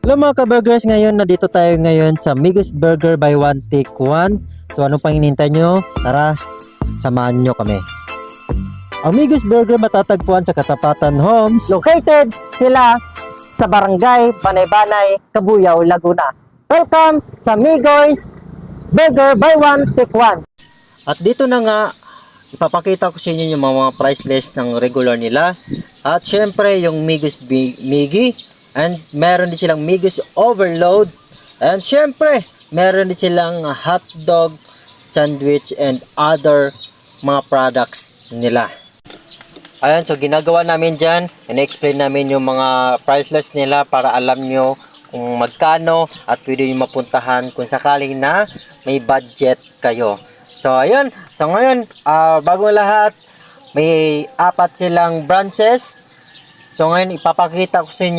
Hello mga ka-burgers, ngayon nandito tayo ngayon sa Migos Burger by One Take One. So ano pang hinihintay nyo? Tara, samahan nyo kami. Ang Migos Burger matatagpuan sa Katapatan Homes. Located sila sa Barangay Banay-Banay, Cabuyao, Laguna. Welcome sa Migos Burger by One Take One. At dito na nga, ipapakita ko sa inyo yung mga price list ng regular nila. At syempre yung Migos Migi. And meron din silang Migos Overload. And syempre, meron din silang hotdog, sandwich, and other mga products nila. Ayan, so ginagawa namin dyan, in-explain namin yung mga price list nila para alam nyo kung magkano at pwede nyo mapuntahan kung sakaling na may budget kayo. So ayun, so ngayon, bago lahat, may 4 silang branches. So ngayon ipapakita ko sa inyo